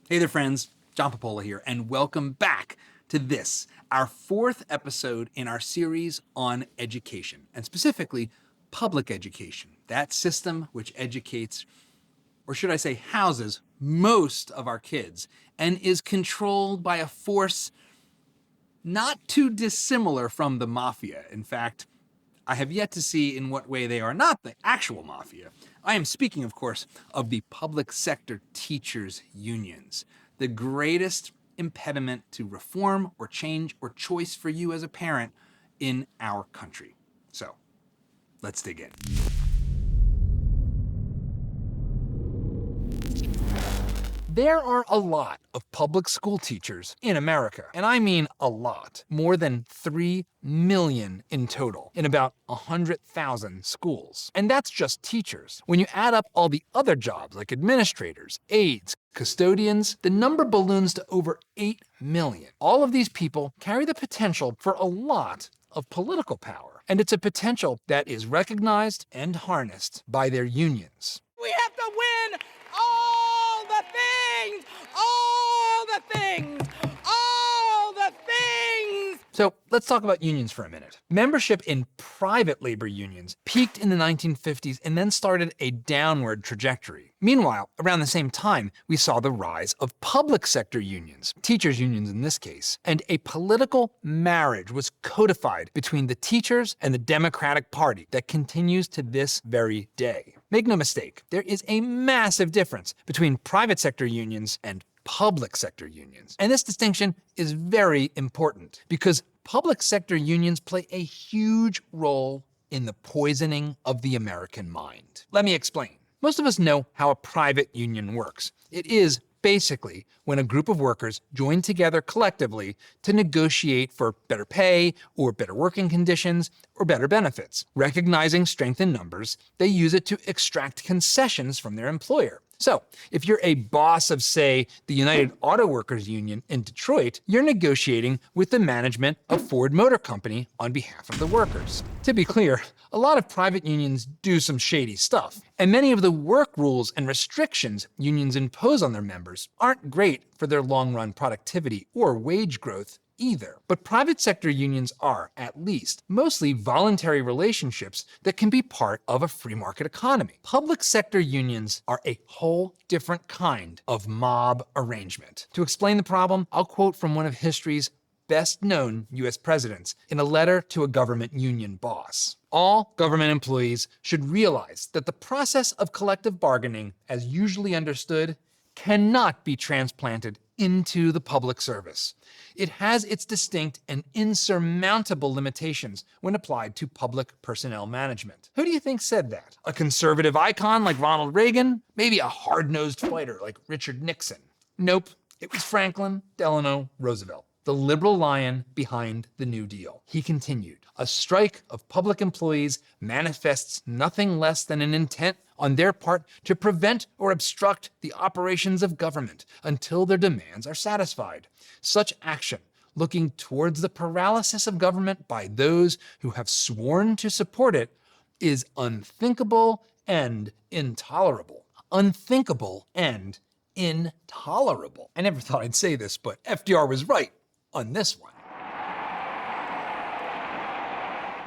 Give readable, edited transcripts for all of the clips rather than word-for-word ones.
Hey there, friends. John Popola here, and welcome back to this, our fourth episode in our series on education, and specifically public education, that system which educates, or should I say houses, most of our kids, and is controlled by a force not too dissimilar from the mafia. In fact, I have yet to see in what way they are not the actual mafia. I am speaking, of course, of the public sector teachers' unions, the greatest impediment to reform or change or choice for you as a parent in our country. So, let's dig in. There are a lot of public school teachers in America, and I mean a lot, more than 3 million in total, in about 100,000 schools. And that's just teachers. When you add up all the other jobs like administrators, aides, custodians, the number balloons to over 8 million. All of these people carry the potential for a lot of political power, and it's a potential that is recognized and harnessed by their unions. We have to win all the things, all the things, all the things. So let's talk about unions for a minute. Membership in private labor unions peaked in the 1950s and then started a downward trajectory. Meanwhile, around the same time, we saw the rise of public sector unions, teachers' unions in this case, and a political marriage was codified between the teachers and the Democratic Party that continues to this very day. Make no mistake, there is a massive difference between private sector unions and public sector unions. And this distinction is very important because public sector unions play a huge role in the poisoning of the American mind. Let me explain. Most of us know how a private union works. It is basically when a group of workers join together collectively to negotiate for better pay or better working conditions or better benefits. Recognizing strength in numbers, they use it to extract concessions from their employer. So, if you're a boss of, say, the United Auto Workers Union in Detroit, you're negotiating with the management of Ford Motor Company on behalf of the workers. To be clear, a lot of private unions do some shady stuff, and many of the work rules and restrictions unions impose on their members aren't great for their long-run productivity or wage growth either. But private sector unions are, at least, mostly voluntary relationships that can be part of a free market economy. Public sector unions are a whole different kind of mob arrangement. To explain the problem, I'll quote from one of history's best-known U.S. presidents in a letter to a government union boss. All government employees should realize that the process of collective bargaining, as usually understood, cannot be transplanted into the public service. It has its distinct and insurmountable limitations when applied to public personnel management. Who do you think said that? A conservative icon like Ronald Reagan? Maybe a hard-nosed fighter like Richard Nixon? Nope, it was Franklin Delano Roosevelt, the liberal lion behind the New Deal. He continued, "A strike of public employees manifests nothing less than an intent on their part to prevent or obstruct the operations of government until their demands are satisfied. Such action, looking towards the paralysis of government by those who have sworn to support it, is unthinkable and intolerable." Unthinkable and intolerable. I never thought I'd say this, but FDR was right on this one.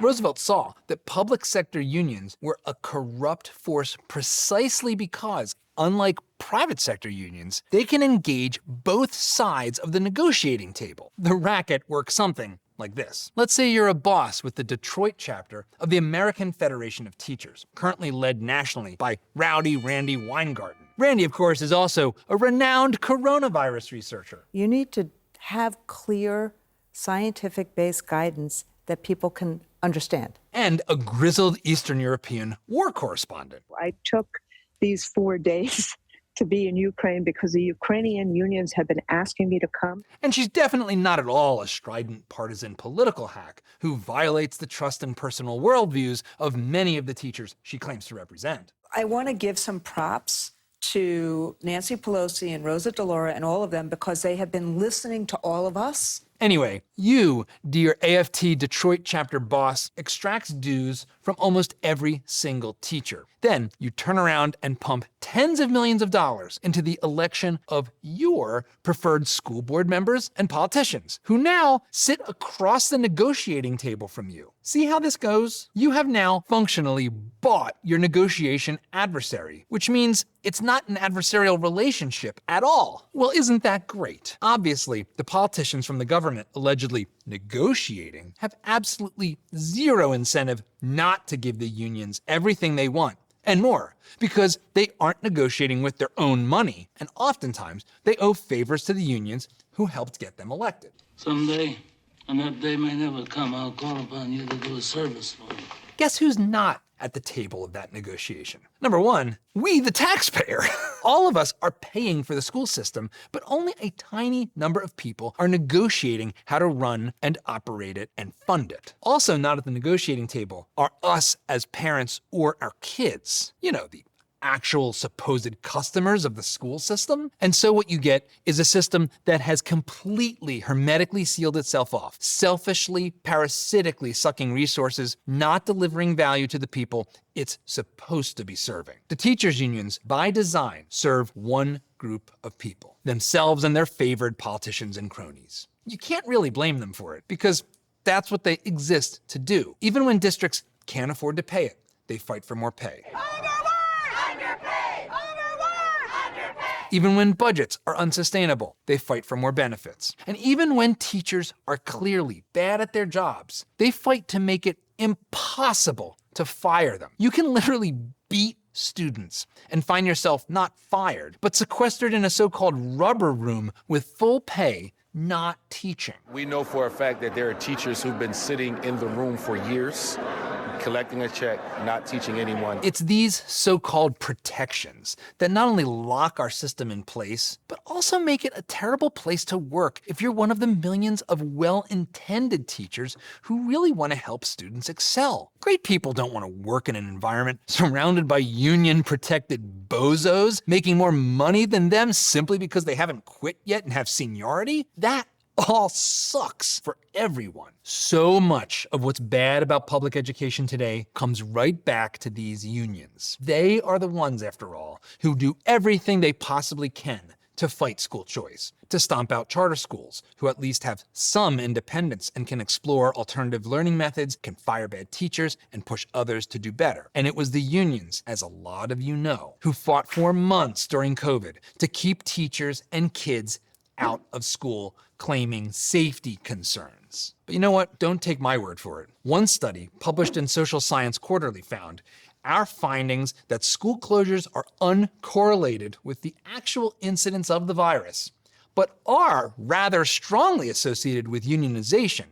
Roosevelt saw that public sector unions were a corrupt force precisely because, unlike private sector unions, they can engage both sides of the negotiating table. The racket works something like this. Let's say you're a boss with the Detroit chapter of the American Federation of Teachers, currently led nationally by Rowdy Randy Weingarten. Randy, of course, is also a renowned coronavirus researcher. You need to have clear, scientific-based guidance that people can understand. And a grizzled Eastern European war correspondent. I took these 4 days to be in Ukraine because the Ukrainian unions have been asking me to come. And she's definitely not at all a strident partisan political hack who violates the trust and personal worldviews of many of the teachers she claims to represent. I want to give some props to Nancy Pelosi and Rosa DeLauro and all of them because they have been listening to all of us. Anyway, you, dear AFT Detroit chapter boss, extracts dues from almost every single teacher. Then you turn around and pump tens of millions of dollars into the election of your preferred school board members and politicians, who now sit across the negotiating table from you. See how this goes? You have now functionally bought your negotiation adversary, which means it's not an adversarial relationship at all. Well, isn't that great? Obviously, the politicians from the government allegedly negotiating have absolutely zero incentive not to give the unions everything they want and more, because they aren't negotiating with their own money, and oftentimes they owe favors to the unions who helped get them elected. Someday, and that day may never come, I'll call upon you to do a service for me. Guess who's not at the table of that negotiation? Number one, we, the taxpayer. All of us are paying for the school system, but only a tiny number of people are negotiating how to run and operate it and fund it. Also not at the negotiating table are us as parents or our kids. You know, the actual supposed customers of the school system. And so what you get is a system that has completely hermetically sealed itself off, selfishly, parasitically sucking resources, not delivering value to the people it's supposed to be serving. The teachers' unions, by design, serve one group of people, themselves and their favored politicians and cronies. You can't really blame them for it, because that's what they exist to do. Even when districts can't afford to pay it, they fight for more pay. Even when budgets are unsustainable, they fight for more benefits. And even when teachers are clearly bad at their jobs, they fight to make it impossible to fire them. You can literally beat students and find yourself not fired, but sequestered in a so-called rubber room with full pay, not teaching. We know for a fact that there are teachers who've been sitting in the room for years, collecting a check, not teaching anyone. It's these so-called protections that not only lock our system in place, but also make it a terrible place to work if you're one of the millions of well-intended teachers who really want to help students excel. Great people don't want to work in an environment surrounded by union-protected bozos making more money than them simply because they haven't quit yet and have seniority. That all sucks for everyone. So much of what's bad about public education today comes right back to these unions. They are the ones, after all, who do everything they possibly can to fight school choice, to stomp out charter schools, who at least have some independence and can explore alternative learning methods, can fire bad teachers, and push others to do better. And it was the unions, as a lot of you know, who fought for months during COVID to keep teachers and kids out of school, claiming safety concerns. But you know what? Don't take my word for it. One study published in Social Science Quarterly found our findings that school closures are uncorrelated with the actual incidence of the virus, but are rather strongly associated with unionization,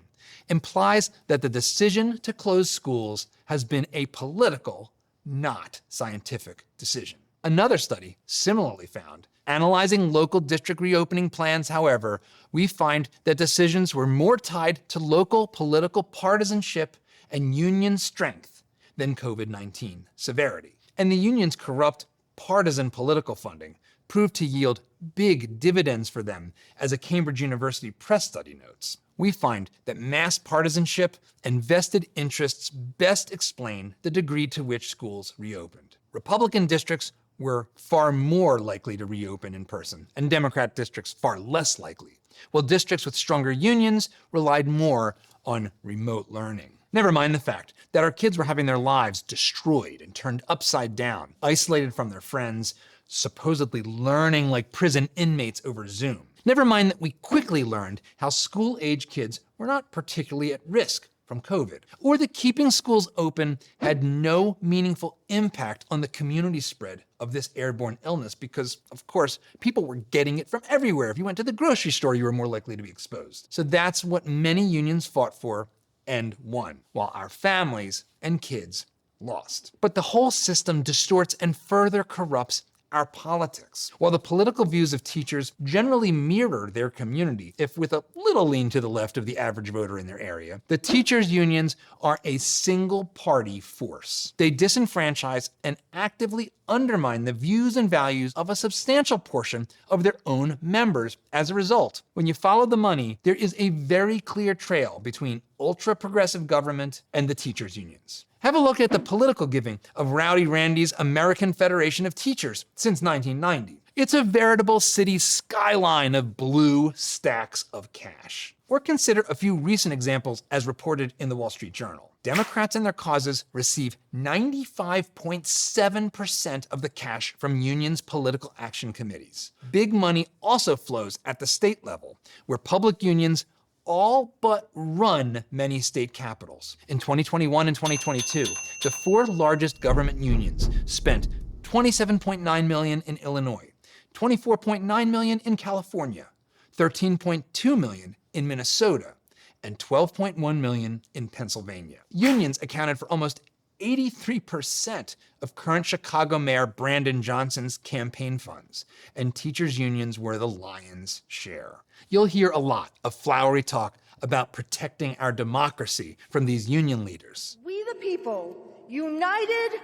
implies that the decision to close schools has been a political, not scientific decision. Another study similarly found, analyzing local district reopening plans, however, we find that decisions were more tied to local political partisanship and union strength than COVID-19 severity. And the union's corrupt, partisan political funding proved to yield big dividends for them, as a Cambridge University press study notes. We find that mass partisanship and vested interests best explain the degree to which schools reopened. Republican districts were far more likely to reopen in person, and Democrat districts far less likely, while districts with stronger unions relied more on remote learning. Never mind the fact that our kids were having their lives destroyed and turned upside down, isolated from their friends, supposedly learning like prison inmates over Zoom. Never mind that we quickly learned how school-age kids were not particularly at risk from COVID, or that keeping schools open had no meaningful impact on the community spread of this airborne illness because, of course, people were getting it from everywhere. If you went to the grocery store, you were more likely to be exposed. So that's what many unions fought for and won, while our families and kids lost. But the whole system distorts and further corrupts our politics. While the political views of teachers generally mirror their community, if with a little lean to the left of the average voter in their area, the teachers' unions are a single-party force. They disenfranchise and actively undermine the views and values of a substantial portion of their own members. As a result, when you follow the money, there is a very clear trail between ultra-progressive government and the teachers' unions. Have a look at the political giving of Rowdy Randy's American Federation of Teachers since 1990. It's a veritable city skyline of blue stacks of cash. Or consider a few recent examples as reported in the Wall Street Journal. Democrats and their causes receive 95.7% of the cash from unions' political action committees. Big money also flows at the state level, where public unions all but run many state capitals. In 2021 and 2022, the four largest government unions spent $27.9 million in Illinois, $24.9 million in California, $13.2 million in Minnesota, and $12.1 million in Pennsylvania. Unions accounted for almost 83% of current Chicago Mayor Brandon Johnson's campaign funds, and teachers' unions were the lion's share. You'll hear a lot of flowery talk about protecting our democracy from these union leaders. We the people, united,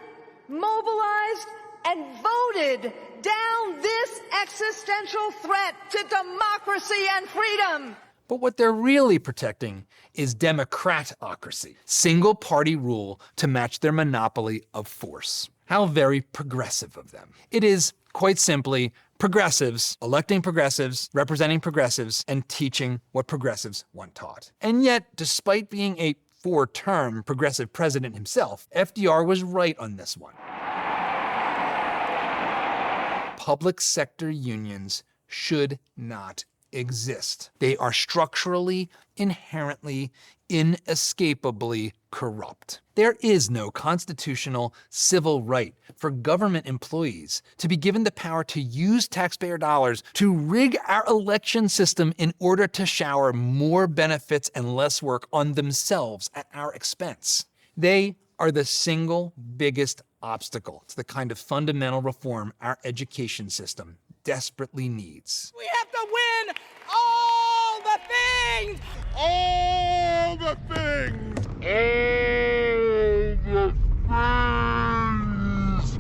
mobilized, and voted down this existential threat to democracy and freedom. But what they're really protecting is democratocracy, single-party rule to match their monopoly of force. How very progressive of them. It is, quite simply, progressives electing progressives, representing progressives, and teaching what progressives want taught. And yet, despite being a four-term progressive president himself, FDR was right on this one. Public sector unions should not exist. They are structurally, inherently, inescapably corrupt. There is no constitutional civil right for government employees to be given the power to use taxpayer dollars to rig our election system in order to shower more benefits and less work on themselves at our expense. They are the single biggest obstacle to the kind of fundamental reform our education system desperately needs. We have to win all the things! All the things! All the things!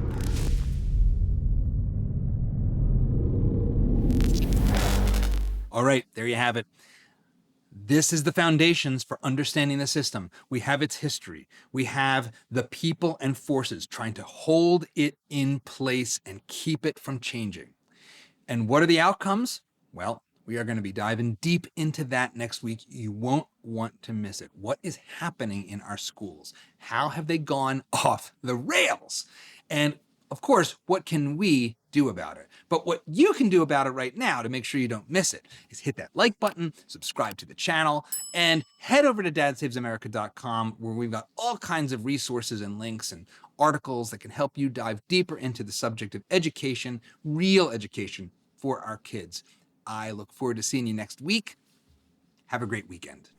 All right, there you have it. This is the foundations for understanding the system. We have its history. We have the people and forces trying to hold it in place and keep it from changing. And what are the outcomes? Well, we are going to be diving deep into that next week. You won't want to miss it. What is happening in our schools? How have they gone off the rails? And of course, what can we do about it? But what you can do about it right now to make sure you don't miss it is hit that like button, subscribe to the channel, and head over to dadssavesamerica.com, where we've got all kinds of resources and links and articles that can help you dive deeper into the subject of education, real education for our kids. I look forward to seeing you next week. Have a great weekend.